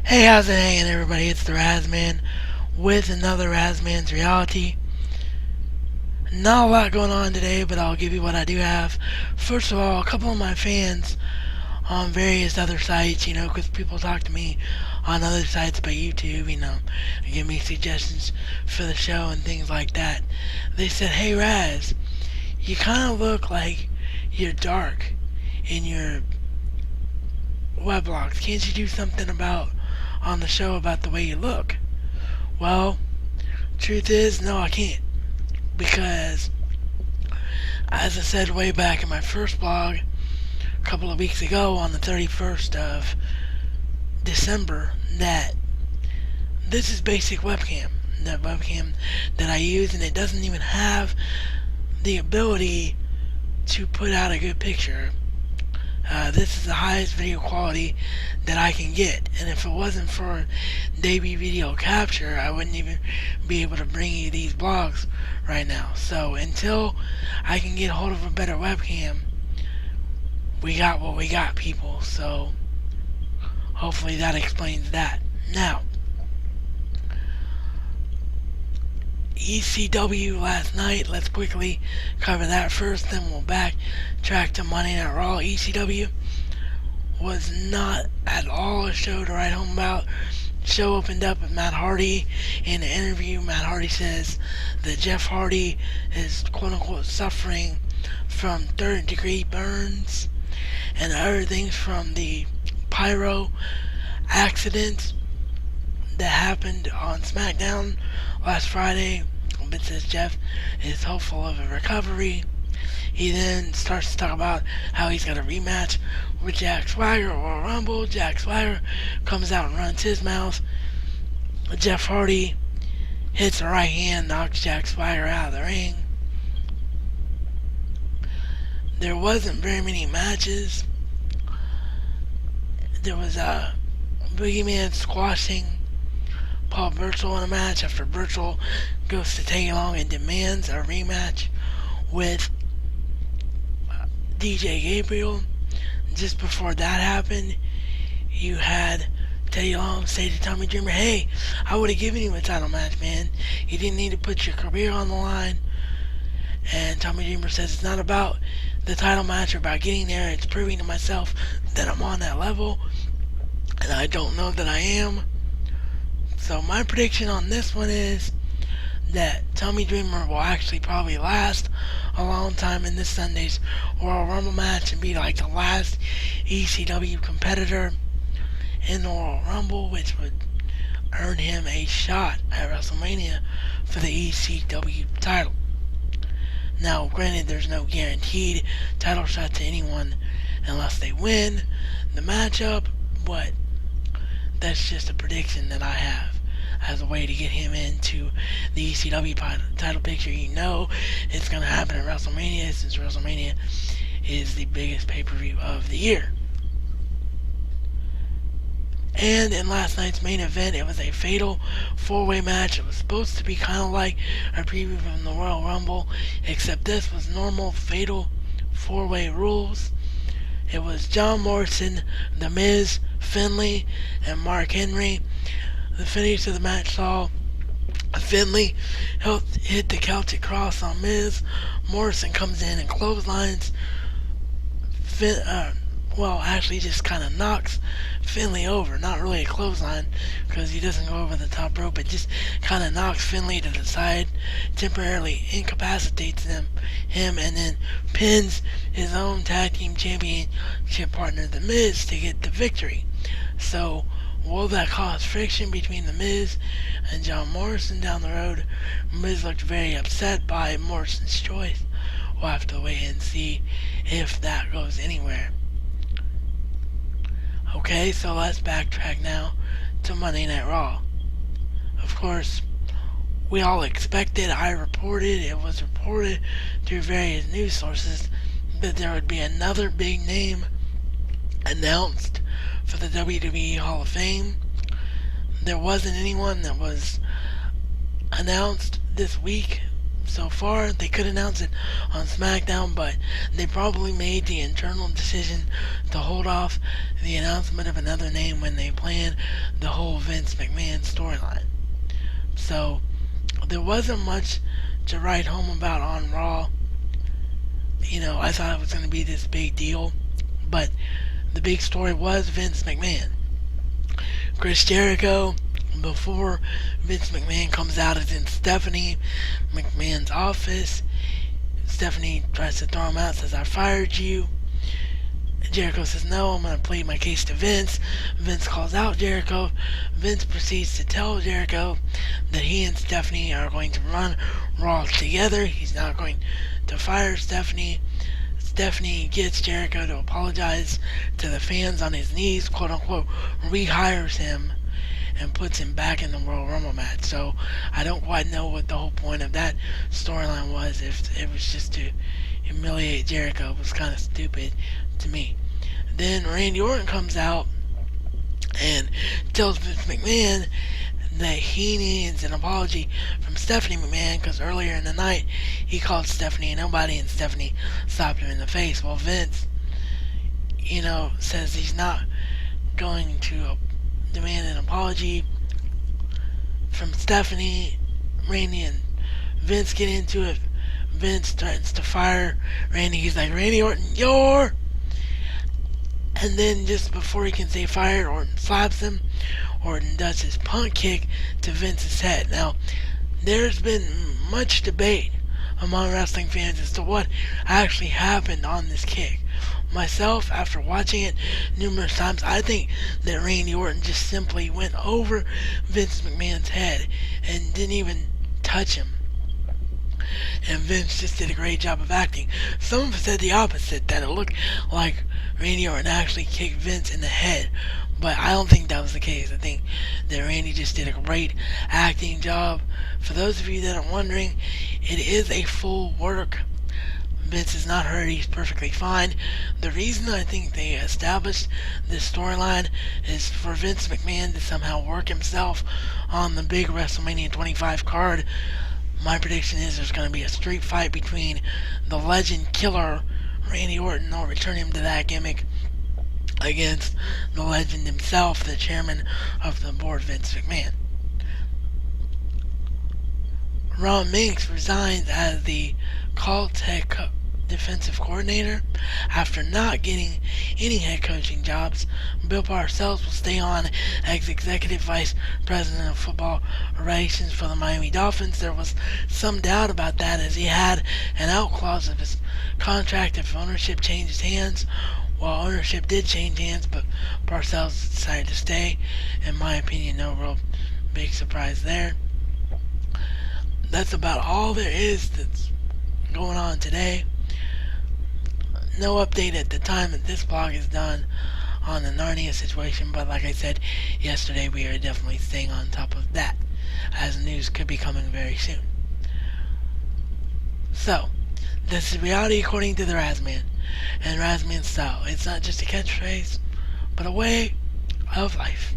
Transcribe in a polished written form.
Hey, how's it hanging, everybody? It's the Razman with another RazMansReality. Not a lot going on today, but I'll give you what I do have. First of all, a couple of my fans on various other sites, because people talk to me on other sites but YouTube, give me suggestions for the show and things like that. They said, hey, Raz, you kind of look like you're dark in your weblogs. Can't you do something on the show about the way you look? Well, truth is, no, I can't. Because, as I said way back in my first blog a couple of weeks ago on the 31st of December, that this is basic webcam. That webcam that I use, and it doesn't even have the ability to put out a good picture. This is the highest video quality that I can get, and if it wasn't for Davey Video Capture, I wouldn't even be able to bring you these blogs right now. So until I can get hold of a better webcam, we got what we got, people. So hopefully that explains that. Now, ECW last night, let's quickly cover that first, then we'll backtrack to Monday Night Raw. ECW was not at all a show to write home about. Show opened up with Matt Hardy. In an interview, Matt Hardy says that Jeff Hardy is quote-unquote suffering from third-degree burns and other things from the pyro accident that happened on SmackDown last Friday. But says Jeff is hopeful of a recovery. He then starts to talk about how he's got a rematch with Jack Swagger or Rumble. Jack Swagger comes out and runs his mouth. Jeff Hardy hits a right hand, knocks Jack Swagger out of the ring. There wasn't very many matches. There was a Boogeyman squashing Paul Burchill in a match after Burchill goes to Teddy Long and demands a rematch with DJ Gabriel. Just before that happened, you had Teddy Long say to Tommy Dreamer, hey, I would have given you a title match, man. You didn't need to put your career on the line. And Tommy Dreamer says it's not about the title match or about getting there. It's proving to myself that I'm on that level. And I don't know that I am. So my prediction on this one is that Tommy Dreamer will actually probably last a long time in this Sunday's Royal Rumble match and be like the last ECW competitor in the Royal Rumble, which would earn him a shot at WrestleMania for the ECW title. Now, granted, there's no guaranteed title shot to anyone unless they win the matchup, but that's just a prediction that I have as a way to get him into the ECW title picture. It's going to happen at WrestleMania, since WrestleMania is the biggest pay-per-view of the year. And in last night's main event, it was a fatal four-way match. It was supposed to be kind of like a preview from the Royal Rumble, except this was normal fatal four-way rules. It was John Morrison, The Miz, Finlay, and Mark Henry. The finish of the match saw Finlay hit the Celtic Cross on Miz. Morrison comes in and clotheslines. Actually just kind of knocks Finlay over. Not really a clothesline, because he doesn't go over the top rope, but just kind of knocks Finlay to the side, temporarily incapacitates him, and then pins his own tag team championship partner, The Miz, to get the victory. So, will that cause friction between The Miz and John Morrison down the road? Miz looked very upset by Morrison's choice. We'll have to wait and see if that goes anywhere. Okay, so let's backtrack now to Monday Night Raw. Of course, we all expected, it was reported through various news sources, that there would be another big name announced for the WWE Hall of Fame. There wasn't anyone that was announced this week so far. They could announce it on SmackDown, but they probably made the internal decision to hold off the announcement of another name when they plan the whole Vince McMahon storyline. So there wasn't much to write home about on Raw. I thought it was going to be this big deal, but the big story was Vince McMahon. Chris Jericho, before Vince McMahon comes out, is in Stephanie McMahon's office. Stephanie tries to throw him out, says, "I fired you." Jericho says, "No, I'm going to plead my case to Vince." Vince calls out Jericho. Vince proceeds to tell Jericho that he and Stephanie are going to run Raw together. He's not going to fire Stephanie. Stephanie gets Jericho to apologize to the fans on his knees, quote unquote, rehires him, and puts him back in the Royal Rumble match. So I don't quite know what the whole point of that storyline was. If it was just to humiliate Jericho, it was kind of stupid to me. Then Randy Orton comes out and tells Vince McMahon that he needs an apology from Stephanie McMahon because earlier in the night he called Stephanie a nobody and Stephanie slapped him in the face. Well, Vince, says he's not going to demand an apology from Stephanie. Randy and Vince get into it. Vince threatens to fire Randy. He's like, "Randy Orton, you're..." And then just before he can say fired, Orton slaps him. Orton does his punt kick to Vince's head. Now, there's been much debate among wrestling fans as to what actually happened on this kick. Myself, after watching it numerous times, I think that Randy Orton just simply went over Vince McMahon's head and didn't even touch him. And Vince just did a great job of acting. Some have said the opposite, that it looked like Randy Orton actually kicked Vince in the head. But I don't think that was the case. I think that Randy just did a great acting job. For those of you that are wondering, it is a full work. Vince is not hurt. He's perfectly fine. The reason I think they established this storyline is for Vince McMahon to somehow work himself on the big WrestleMania 25 card. My prediction is there's going to be a street fight between the legend killer Randy Orton. They'll return him to that gimmick against the legend himself, the chairman of the board, Vince McMahon. Ron Minks resigns as the Colts head defensive coordinator after not getting any head coaching jobs. Bill Parcells will stay on as executive vice president of football operations for the Miami Dolphins. There was some doubt about that as he had an out clause of his contract if ownership changes hands. Well, ownership did change hands, but Parcells decided to stay. In my opinion, no real big surprise there. That's about all there is that's going on today. No update at the time that this blog is done on the Narnia situation, but like I said yesterday, we are definitely staying on top of that, as news could be coming very soon. So, this is reality according to the RazMan and RazMan style. It's not just a catchphrase, but a way of life.